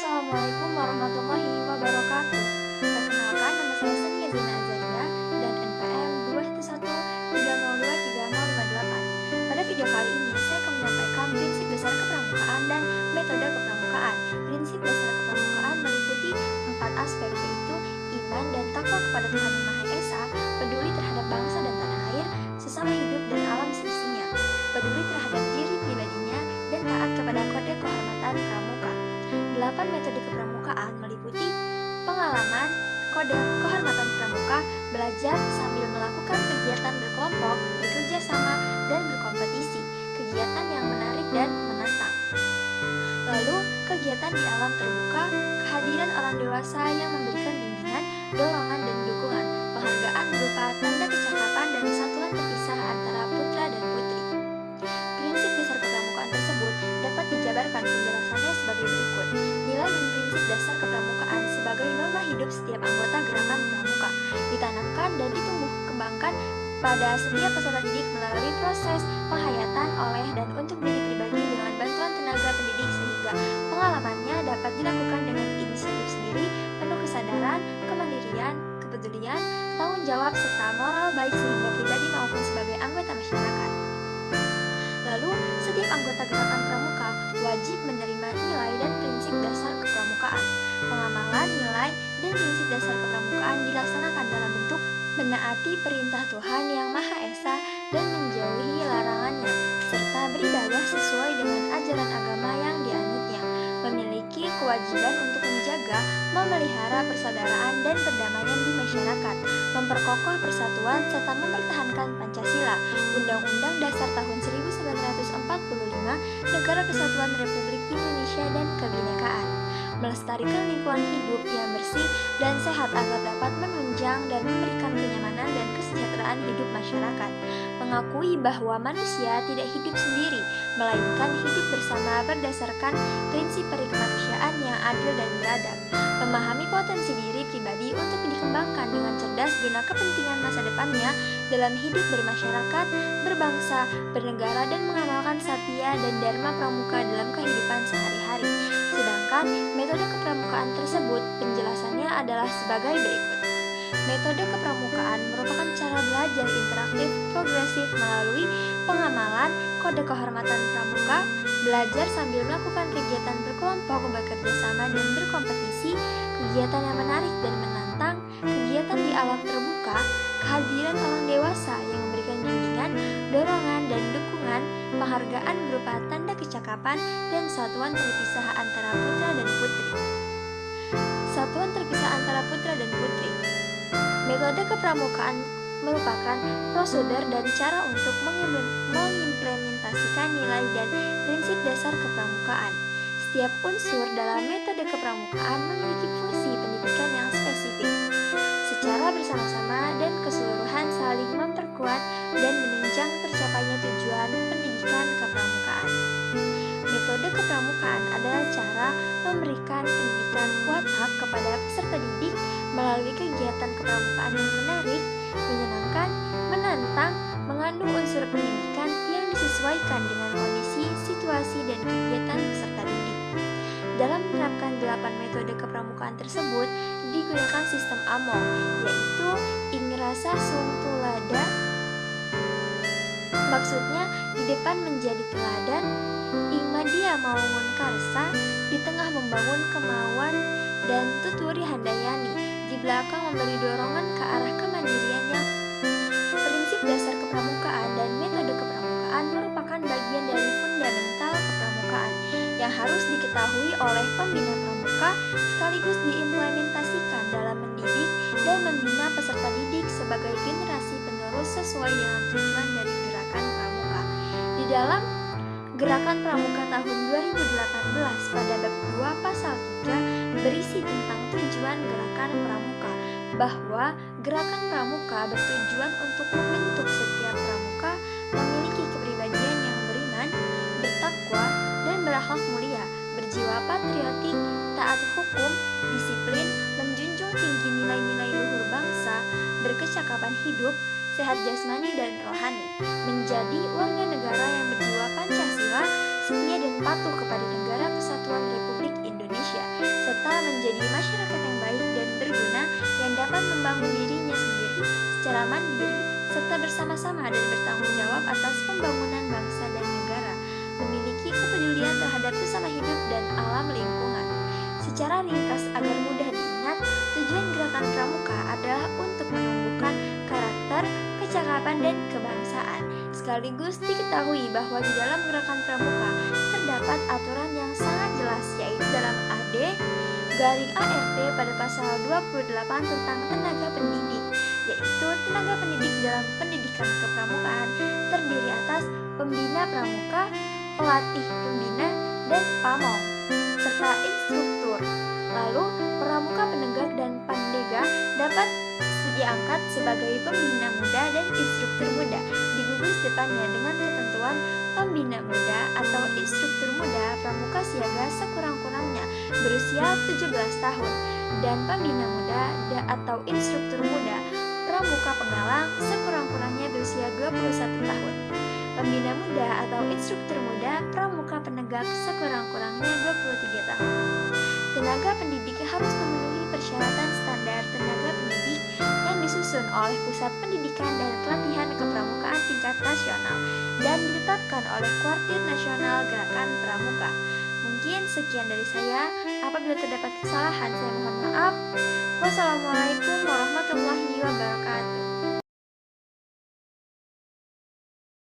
Assalamualaikum warahmatullahi wabarakatuh. Perkenalkan, nama saya Sania Zina Azaria dan NPM 21130230058. Pada video kali ini, saya akan menyampaikan prinsip dasar kepramukaan dan metode kepramukaan. Prinsip dasar kepramukaan meliputi 4 aspek, yaitu iman dan takwa kepada Tuhan Yang Maha Esa, peduli terhadap bangsa dan tanah air, sesama hidup dan alam seisinya, peduli terhadap diri pribadinya, dan taat kepada kode kehormatan pramuka. 8 metode kepramukaan meliputi pengalaman, kode kehormatan pramuka, belajar sambil melakukan kegiatan berkelompok, bekerja sama, dan berkompetisi, kegiatan yang menarik dan menantang. Lalu, kegiatan di alam terbuka, kehadiran orang dewasa yang memberikan bimbingan, dorongan, dan dukungan, penghargaan berupa tanda kecakapan dan satuan terpisah antara putra dan putri. Prinsip dasar kepramukaan tersebut dapat dijabarkan penjelasannya sebagai berikut. Nilai dan prinsip dasar kepramukaan sebagai norma hidup setiap anggota gerakan pramuka ditanamkan dan ditumbuh kembangkan pada setiap peserta didik melalui proses penghayatan oleh dan untuk diri pribadi dengan bantuan tenaga pendidik sehingga pengalamannya dapat dilakukan dengan inisiatif sendiri, penuh kesadaran, kemandirian, kepedulian, tanggung jawab, serta moral baik sehingga pribadi maupun sebagai anggota masyarakat. Lalu, setiap anggota gerakan pramuka wajib menerima nilai dan prinsip dasar kepramukaan. Pengamalan nilai dan prinsip dasar kepramukaan dilaksanakan dalam bentuk menaati perintah Tuhan Yang Maha Esa dan menjauhi larangannya, serta beribadah sesuai dengan ajaran agama yang dianutnya, memiliki kewajiban untuk menjaga, memelihara persaudaraan dan perdamaian di masyarakat, memperkokoh persatuan serta mempertahankan Pancasila, Undang-Undang Dasar tahun 1945, Negara Kesatuan Republik Indonesia dan Kebinekaan, melestarikan lingkungan hidup yang bersih dan sehat agar dapat menunjang dan memberikan kenyamanan dan kesejahteraan hidup masyarakat, mengakui bahwa manusia tidak hidup sendiri, melainkan hidup bersama berdasarkan prinsip perikemanusiaan yang adil dan beradab, memahami potensi diri pribadi untuk dikembangkan dengan cerdas guna kepentingan masa depannya dalam hidup bermasyarakat, berbangsa, bernegara, dan mengamalkan satya dan dharma pramuka dalam kehidupan sehari-hari. Sedangkan metode kepramukaan tersebut penjelasannya adalah sebagai berikut. Metode kepramukaan merupakan cara belajar interaktif progresif melalui pengamalan kode kehormatan pramuka, belajar sambil melakukan kegiatan berkelompok, bekerja sama dan berkompetisi, kegiatan yang menarik dan menantang, kegiatan di alam terbuka, kehadiran orang dewasa yang memberikan bimbingan, dorongan dan dukungan, penghargaan berupa tanda kecakapan, dan satuan terpisah antara putra dan putri. Satuan terpisah antara putra dan putri. Metode kepramukaan merupakan prosedur dan cara untuk mengimplementasikan nilai dan prinsip dasar kepramukaan. Setiap unsur dalam metode kepramukaan memiliki fungsi pendidikan yang spesifik. Secara bersama-sama dan keseluruhan saling memperkuat dan menunjang tercapainya tujuan pendidikan kepramukaan. Metode kepramukaan adalah cara memberikan pendidikan watak kepada peserta didik melalui kegiatan kepramukaan yang menarik, menyenangkan, menantang, mengandung unsur pendidikan yang disesuaikan dengan kondisi, situasi, dan kegiatan peserta didik. Dalam menerapkan 8 metode kepramukaan tersebut, digunakan sistem AMO, yaitu Ingrasa Sung Tulada. Maksudnya, di depan menjadi teladan, Ingmadia Maungun Karsa, di tengah membangun kemauan, dan Tuturi Handayani, di belakang memberi dorongan ke arah kemandirian yang prinsip dasar kepramukaan dan metode kepramukaan merupakan bagian dari fundamental kepramukaan yang harus diketahui oleh pembina pramuka sekaligus diimplementasikan dalam mendidik dan membina peserta didik sebagai generasi penerus sesuai dengan tujuan dari gerakan pramuka. Di dalam Gerakan Pramuka tahun 2018 pada bab 2 pasal 3 berisi tentang tujuan gerakan pramuka, bahwa gerakan pramuka bertujuan untuk membentuk setiap pramuka memiliki kepribadian yang beriman, bertakwa, dan berakhlak mulia, berjiwa patriotik, taat hukum, disiplin, menjunjung tinggi nilai-nilai luhur bangsa, berkecakapan hidup, sehat jasmani dan rohani, menjadi warga negara yang berjiwa Pancasila, setia dan patuh kepada Negara Kesatuan Republik Indonesia, membangun dirinya sendiri secara mandiri serta bersama-sama dan bertanggung jawab atas pembangunan bangsa dan negara, memiliki kepedulian terhadap sesama hidup dan alam lingkungan. Secara ringkas agar mudah diingat, tujuan gerakan pramuka adalah untuk menumbuhkan karakter, kecakapan, dan kebangsaan. Sekaligus diketahui bahwa di dalam gerakan pramuka terdapat aturan yang sangat jelas, yaitu dalam AD-ART pada pasal 28 tentang tenaga pendidik, yaitu tenaga pendidik dalam pendidikan kepramukaan terdiri atas pembina pramuka, pelatih pembina, dan pamong, serta instruktur. Lalu, pramuka penegak dan pandega dapat diangkat sebagai pembina muda dan instruktur muda. Digugus depannya dengan ketentuan pembina muda atau instruktur muda pramuka siaga sekurang-kurangnya berusia 17 tahun dan pembina muda atau instruktur muda pramuka penggalang sekurang-kurangnya berusia 21 tahun. Pembina muda atau instruktur muda pramuka penegak sekurang-kurangnya 23 tahun. Tenaga pendidik harus memenuhi persyaratan standar tenaga pendidik yang disusun oleh Pusat Pendidikan dan Pelatihan Kepramukaan tingkat nasional dan ditetapkan oleh Kuartir Nasional Gerakan Pramuka. Mungkin sekian dari saya. Apabila terdapat kesalahan, saya mohon maaf. Wassalamualaikum warahmatullahi wabarakatuh.